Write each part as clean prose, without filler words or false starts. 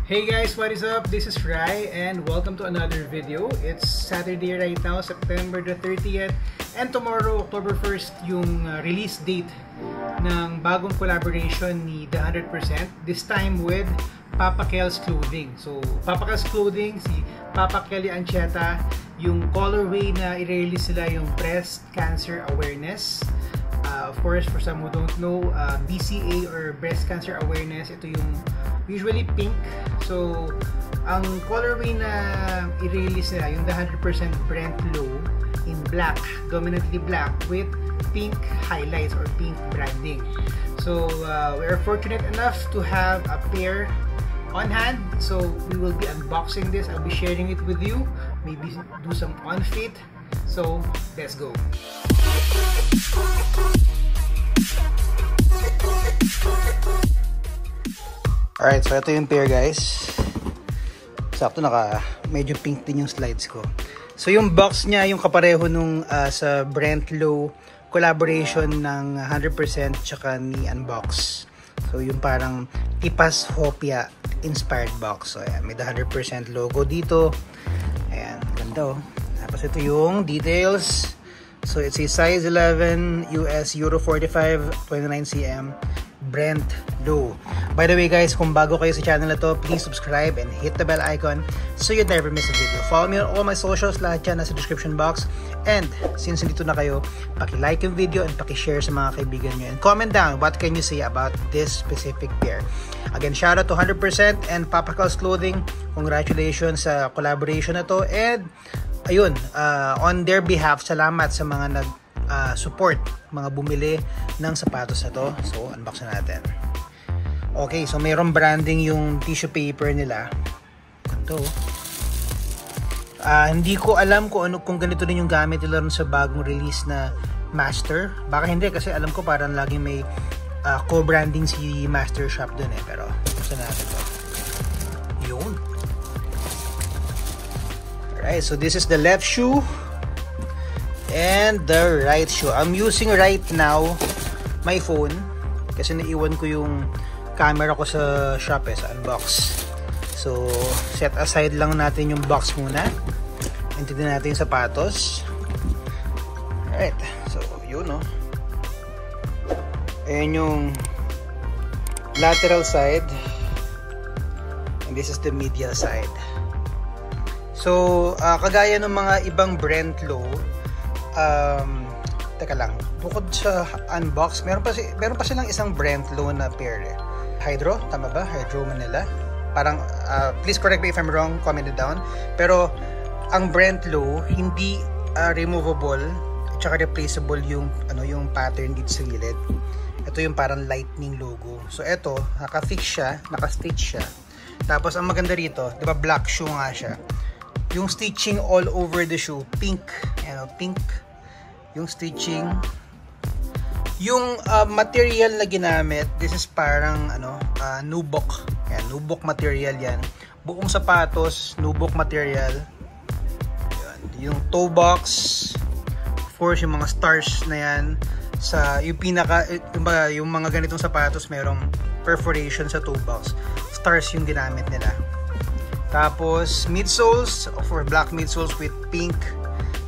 Hey guys, what is up? This is Rai and welcome to another video. It's Saturday right now, September the 30th, and tomorrow, October 1st, yung release date ng bagong collaboration ni The 100%, this time with Papa Kel's Clothing. So, Papa Kel's Clothing, si Papa Kelly Ancheta, yung colorway na i-release sila yung Breast Cancer Awareness. Of course, for some who don't know, BCA or Breast Cancer Awareness, ito yung usually pink. So, ang colorway na i-release nila, yung the 100% Brent Low in black, dominantly black with pink highlights or pink branding. So, we are fortunate enough to have a pair on hand. So, we will be unboxing this. I'll be sharing it with you. Maybe do some on fit. So, let's go. Alright, so ito yung pair guys. Sakto medyo pink din yung slides ko. So yung box niya, yung kapareho nung sa Brent Low collaboration ng 100% tsaka ni Unbox. So yung parang Tipas Hopia inspired box. So ayan, may the 100% logo dito. Ayan, ganda oh. Tapos ito yung details. So it's a size 11 US Euro 45 29cm Brent Low. By the way guys, kung bago kayo sa channel na to, please subscribe and hit the bell icon so you never miss a video. Follow me on all my socials, lahat yan nasa description box. And since nandito na kayo, paki-like yung video and paki-share sa mga kaibigan nyo. And comment down what can you say about this specific pair. Again, shout out to 100% and Papa Kel's Clothing. Congratulations sa collaboration na to. And ayun, on their behalf, salamat sa mga support, mga bumili ng sapatos na to. So, unbox na natin. Okay, so mayroong branding yung tissue paper nila. Ganito. Hindi ko alam kung ganito din yung gamit nila sa bagong release na Master. Baka hindi kasi alam ko parang laging may co-branding si Master Shop dun eh. Pero, buksan natin to. Yun. Alright, so this is the left shoe and the right shoe. I'm using right now my phone kasi naiwan ko yung camera ko sa shop sa Unbox. So, set aside lang natin yung box muna. And tignan natin yung sapatos. Alright, so yun no. Ayan yung lateral side and this is the medial side. So, kagaya ng mga ibang Brent Low, teka lang, bukod sa Unbox, meron pa silang isang Brent Low na pair eh. Hydro, tama ba? Hydro Manila. Parang, please correct me if I'm wrong, comment it down. Pero, ang Brent Low, hindi removable, tsaka replaceable yung pattern dito sa gilid. Ito yung parang lightning logo. So, ito, naka-fix siya, naka-stitch siya. Tapos, ang maganda rito, di ba black shoe nga siya. Yung stitching all over the shoe, pink. Ayan, pink. Yung stitching. Yung material na ginamit, this is parang nubuck. Ayan, nubuck material yan. Buong sapatos, nubuck material. Ayan, yung toe box. Of course, yung mga stars na yan. Sa yung yung mga ganitong sapatos, merong perforation sa toe box. Stars yung ginamit nila. Tapos, midsoles, for black midsoles with pink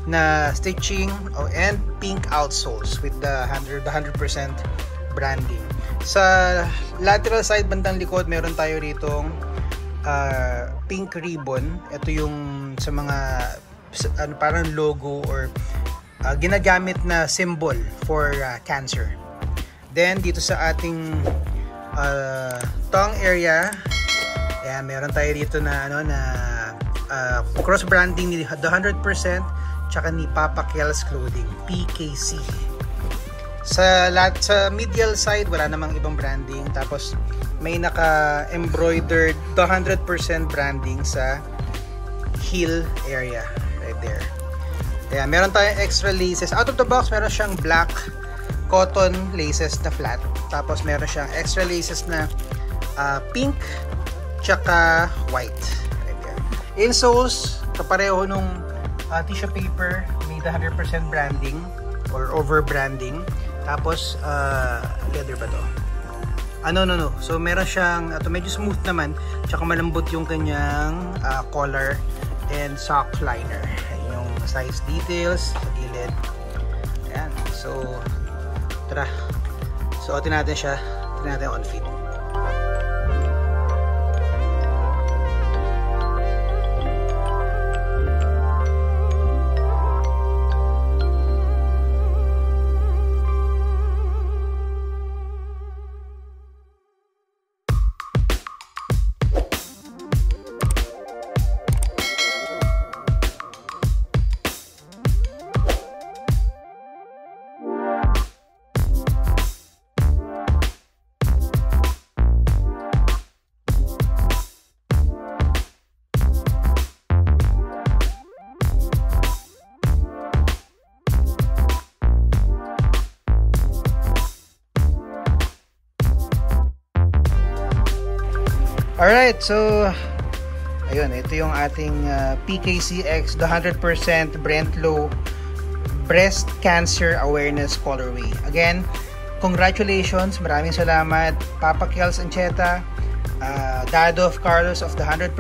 na stitching and pink outsoles with the 100% branding. Sa lateral side, bandang likod, meron tayo ritong pink ribbon. Ito yung sa mga parang logo or ginagamit na symbol for cancer. Then, dito sa ating tongue area, ayan, meron tayo dito na cross branding ni The 100% tsaka ni Papa Kel's Clothing, PKC. Sa medial side, wala namang ibang branding. Tapos may naka-embroidered The 100% branding sa heel area right there. Ayan, meron tayong extra laces. Out of the box, meron siyang black cotton laces na flat. Tapos meron siyang extra laces na pink tsaka white. Right there. Insoles, kapareho nung tissue paper, may the 100% branding or over branding. Tapos leather ba to? No. So, meron siyang, medyo smooth naman. Tsaka malambot yung kanyang collar and sock liner. Yung size details sa gilid. Ayan. So, tara. Suotin natin siya. Tignan natin on fit. Alright, so ayun, ito yung ating PKCX, the 100% Brent-Low Breast Cancer Awareness Colorway. Again, congratulations, maraming salamat Papa Kels Ancheta, Dad of Carlos of the 100%.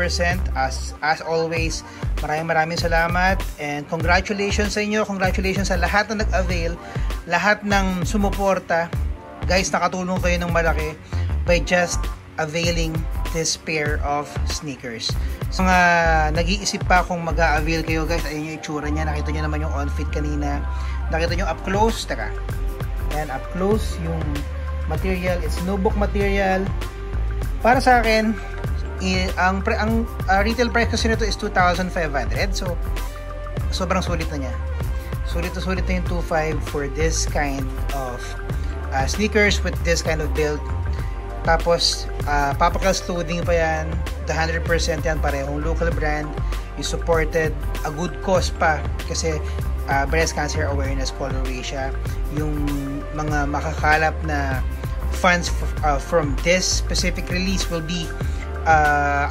As always, maraming salamat and congratulations sa inyo, congratulations sa lahat na nag-avail, lahat ng sumuporta. Guys, nakatulong kayo ng malaki by just availing this pair of sneakers. So nag-iisip pa kung mag-a-avail kayo guys, ayun yung itsura niya, nakita nyo naman yung on-fit kanina, nakita nyo up close, taka ayan, up close yung material, it's nubuck material. Para sa akin, ang retail price kasi nito is 2,500, so sobrang sulit na niya, sulit na yung 2,500 for this kind of sneakers with this kind of build. Tapos, Papa Kels clothing pa yan, the 100% yan, parehong local brand. You supported a good cause pa kasi breast cancer awareness colorway siya. Yung mga makakalap na funds from this specific release will be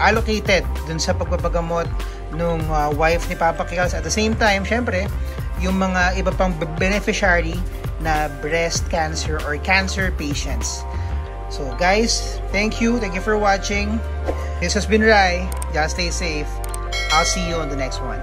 allocated dun sa pagpapagamot nung wife ni Papa Kels. At the same time, syempre, yung mga iba pang beneficiary na breast cancer or cancer patients. So guys, thank you for watching. This has been Rai. Just stay safe. I'll see you on the next one.